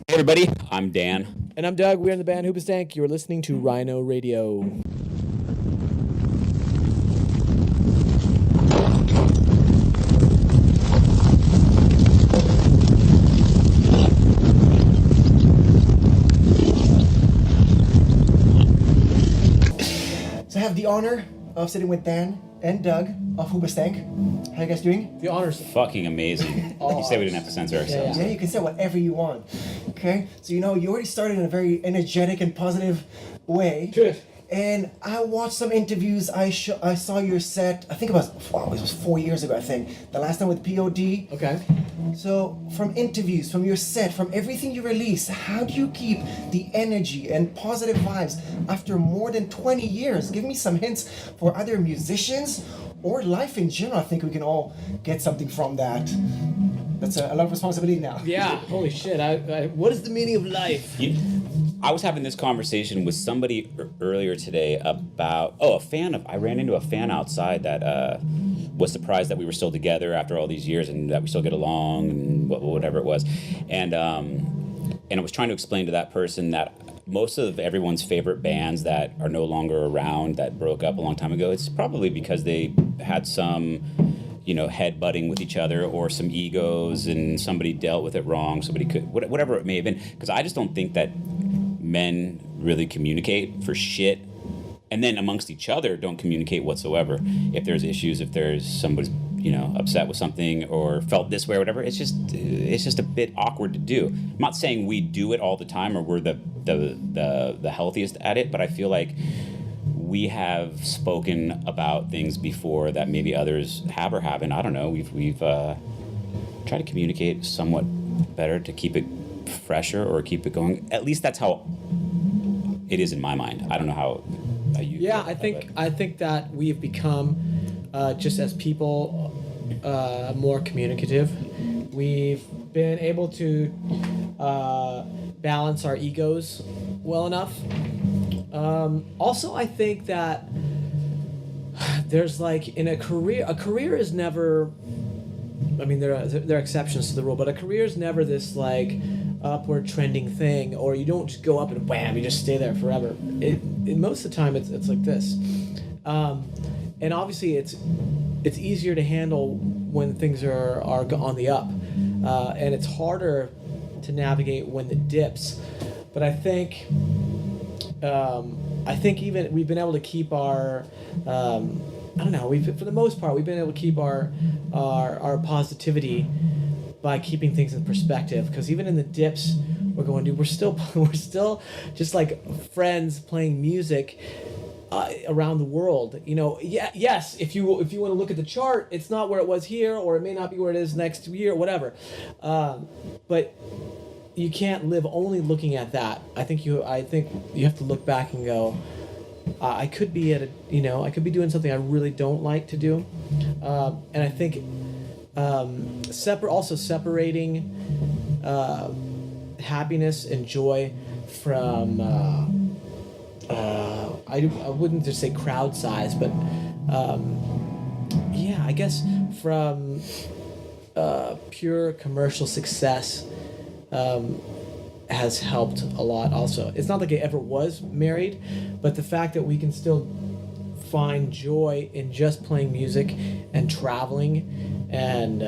Hey everybody, I'm Dan. And I'm Doug. We're in the band Hoobastank. You're listening to Rhino Radio. So I have the honor of sitting with Dan and Doug of Hoobastank. How you guys doing? The honors. Fucking amazing. You say we didn't have to censor ourselves. Yeah, you can say whatever you want. Okay? So you already started in a very energetic and positive way. Good. And I watched some interviews. I saw your set, I think it was 4 years ago, I think. The last time with POD. Okay. So from interviews, from your set, from everything you release, how do you keep the energy and positive vibes after more than 20 years? Give me some hints for other musicians or life in general. I think we can all get something from that. That's a lot of responsibility now. Yeah, holy shit. What is the meaning of life? I was having this conversation with somebody earlier today about, I ran into a fan outside that was surprised that we were still together after all these years and that we still get along and whatever it was. And I was trying to explain to that person that most of everyone's favorite bands that are no longer around, that broke up a long time ago, it's probably because they had some, head-butting with each other or some egos and somebody dealt with it wrong, whatever it may have been. Because I just don't think that men really communicate for shit, and then amongst each other don't communicate whatsoever. If there's issues, if there's somebody's upset with something or felt this way or whatever, it's just a bit awkward to do. I'm not saying we do it all the time or we're the healthiest at it, but I feel like we have spoken about things before that maybe others have or haven't. I don't know. We've tried to communicate somewhat better to keep it fresher or keep it going. At least that's how it is in my mind. I don't know how you feel about it. I think that we've become just as people more communicative. We've been able to balance our egos well enough. Also, I think that there's in a career is never, I mean, there are exceptions to the rule, but a career is never this upward trending thing, or you don't just go up and wham, you just stay there forever. Most of the time it's like this. And obviously it's easier to handle when things are on the up, and it's harder to navigate when it dips. But I think even we've been able to keep our for the most part we've been able to keep our positivity by keeping things in perspective, because even in the dips we're going, dude, we're still just like friends playing music around the world. Yes, if you want to look at the chart, it's not where it was here, or it may not be where it is next year, whatever. But you can't live only looking at that. I think you have to look back and go, I could be I could be doing something I really don't like to do. And I think separating happiness and joy from I wouldn't just say crowd size, but I guess from pure commercial success has helped a lot also. It's not like I ever was married, but the fact that we can still find joy in just playing music and traveling and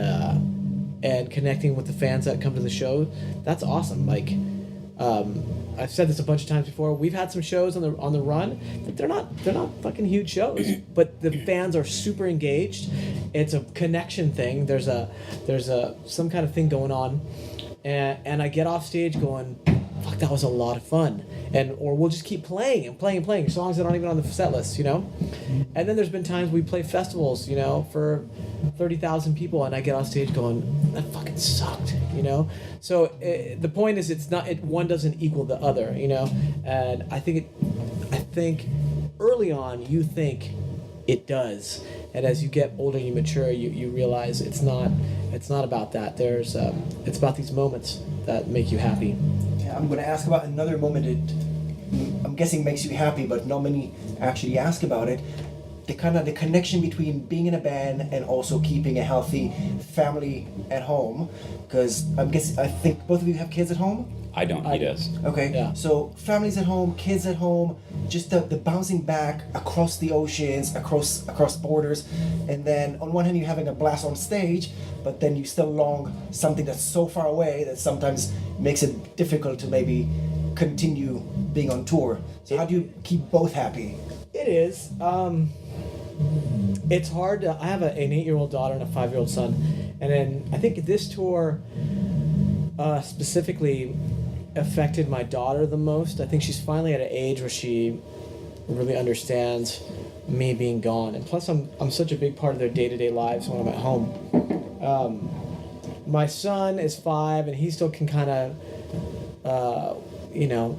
connecting with the fans that come to the show, that's awesome. I've said this a bunch of times before. We've had some shows on the run, but they're not fucking huge shows. But the fans are super engaged. It's a connection thing. There's some kind of thing going on, and I get off stage going, fuck, that was a lot of fun. Or we'll just keep playing and playing and playing songs that aren't even on the set list, And then there's been times we play festivals, for 30,000 people, and I get off stage going, that fucking sucked, So the point is, one doesn't equal the other, And I think early on you think it does, and as you get older, you mature, you realize it's not about that. It's about these moments that make you happy. Yeah, I'm going to ask about another moment I'm guessing makes you happy, but not many actually ask about it. the connection between being in a band and also keeping a healthy family at home? Because I think both of you have kids at home. I don't. He does. Okay. Yeah. So families at home, kids at home, just the bouncing back across the oceans, across borders, and then on one hand you're having a blast on stage, but then you still long something that's so far away that sometimes makes it difficult to maybe continue being on tour. So how do you keep both happy? It is. It's hard. I have an 8-year-old daughter and a 5-year-old son, and then I think this tour specifically affected my daughter the most. I think she's finally at an age where she really understands me being gone, and plus I'm such a big part of their day-to-day lives when I'm at home. My son is 5, and he still can kind of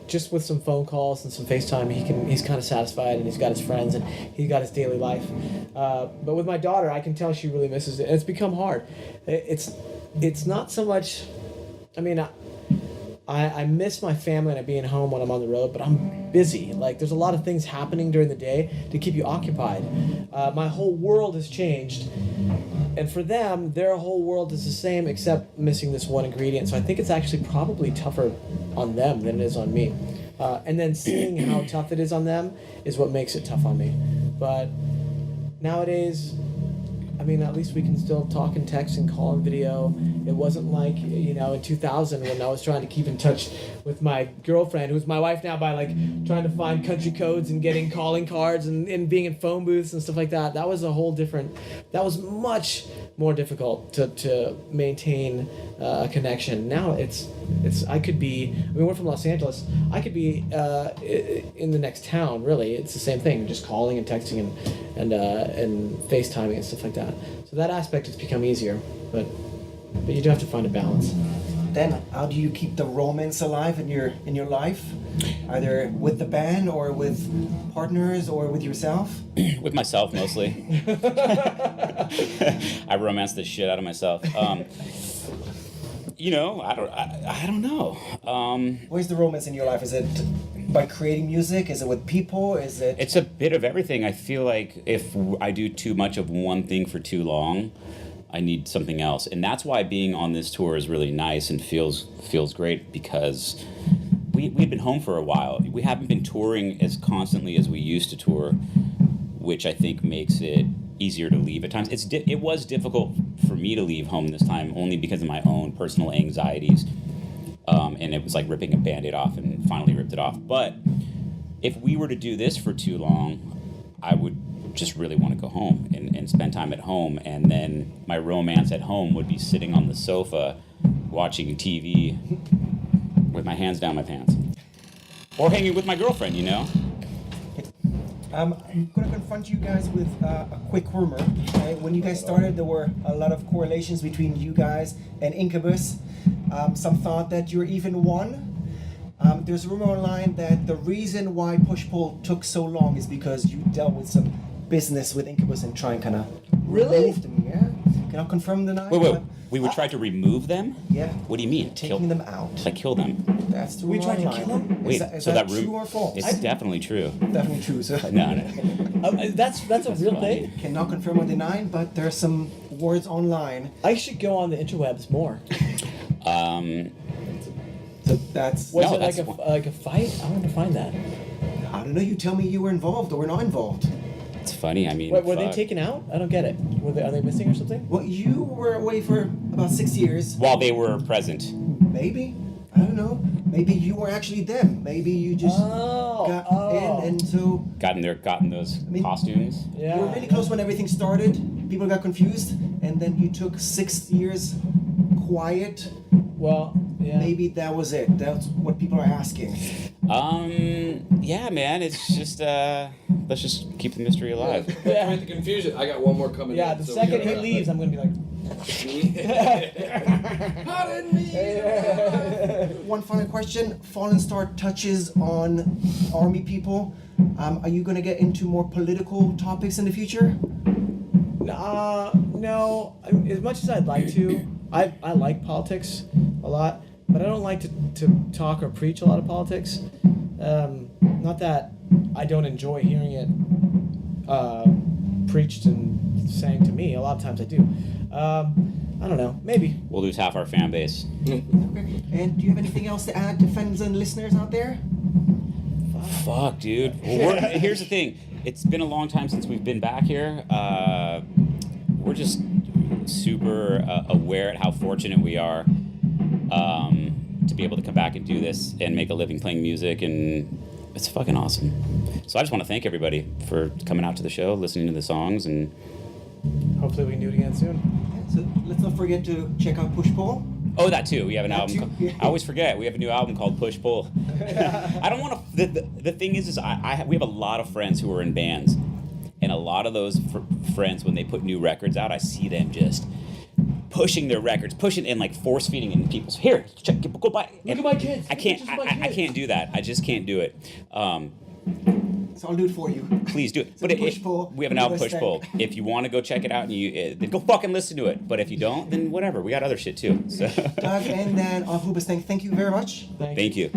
just with some phone calls and some FaceTime, he's kind of satisfied, and he's got his friends and he's got his daily life. But with my daughter, I can tell she really misses it, and it's become hard. It's not so much. I mean, I miss my family and I being home when I'm on the road, but I'm busy. Like, there's a lot of things happening during the day to keep you occupied. My whole world has changed. And for them, their whole world is the same except missing this one ingredient. So I think it's actually probably tougher on them than it is on me. And then seeing how tough it is on them is what makes it tough on me. But nowadays, I mean, at least we can still talk and text and call and video. It wasn't like, in 2000 when I was trying to keep in touch with my girlfriend, who's my wife now, by like trying to find country codes and getting calling cards and being in phone booths and stuff like that. That was that was much more difficult to maintain a connection. Now I could be, we're from Los Angeles, I could be in the next town, really. It's the same thing, just calling and texting and FaceTiming and stuff like that. So that aspect has become easier, but you do have to find a balance. Then how do you keep the romance alive in your life, either with the band or with partners or with yourself? With myself mostly. I romance the shit out of myself. I don't know. Where's the romance in your life? Is it by creating music? Is it with people? Is it? It's a bit of everything. I feel like if I do too much of one thing for too long, I need something else. And that's why being on this tour is really nice and feels great, because we've been home for a while. We haven't been touring as constantly as we used to tour, which I think makes it easier to leave at times. It was difficult for me to leave home this time, only because of my own personal anxieties. And it was like ripping a Band-Aid off, and finally ripped it off. But if we were to do this for too long, I would just really want to go home and spend time at home, and then my romance at home would be sitting on the sofa watching TV with my hands down my pants, or hanging with my girlfriend. I'm going to confront you guys with a quick rumor. Okay? When you guys started, there were a lot of correlations between you guys and Incubus. Some thought that you're even one. There's a rumor online that the reason why Push-Pull took so long is because you dealt with some business with Incubus and try and kind of remove them. Yeah? Can I confirm the night? Wait. We would try to remove them? Yeah. What do you mean? Taking them out. Like kill them? That's the We rumor tried to online. kill them? Wait, Is so that that true or false? It's definitely true. Definitely true. So No. That's a real funny. thing. cannot confirm or deny, but there's some words online. I should go on the interwebs more. So that's. Was No, it like that's like a fight? I want to find that. I don't know. You tell me you were involved or were not involved. It's funny. I mean, Wait, were they fuck. taken out? I don't get it. Are they missing or something? Well, you were away for about 6 years. While they were present. Maybe. I don't know. Maybe you were actually them. Maybe you just got in and so. Gotten those costumes. Yeah. You were really close when everything started. People got confused, and then you took 6 years quiet. Well, yeah. Maybe that was it. That's what people are asking. Yeah, man. It's just let's just keep the mystery alive. Yeah. Prevent the confusion. I got one more coming. Yeah, in, the so second we he gotta- leaves, I'm gonna be like. Pardon me. One final question. Fallen Star touches on army people. Are you going to get into more political topics in the future? No. As much as I'd like to, I like politics a lot, but I don't like to talk or preach a lot of politics. Not that I don't enjoy hearing it preached and sang to me. A lot of times I do. I don't know. Maybe. We'll lose half our fan base. Okay. And do you have anything else to add to fans and listeners out there? Fuck, dude. Well, here's the thing. It's been a long time since we've been back here. We're just super aware at how fortunate we are to be able to come back and do this and make a living playing music, and it's fucking awesome. So I just want to thank everybody for coming out to the show, listening to the songs, and hopefully we can do it again soon. So let's not forget to check out Push Pull. oh, that too. We have an That album. too? I always forget. We have a new album called Push Pull. I don't want to. The thing is we have a lot of friends who are in bands, and a lot of those friends, when they put new records out, I see them just pushing their records, pushing and like force feeding in people's here. Go buy. Look at my kids. I can't. I can't do that. I just can't do it. So I'll do it for you. Please do it. So But Push Pull, we have an album, Push Hoobastank. Pull. If you want to go check it out, and then go fucking listen to it. But if you don't, then whatever. We got other shit too. So Doug and Dan of Hoobastank, thank you very much. thank you.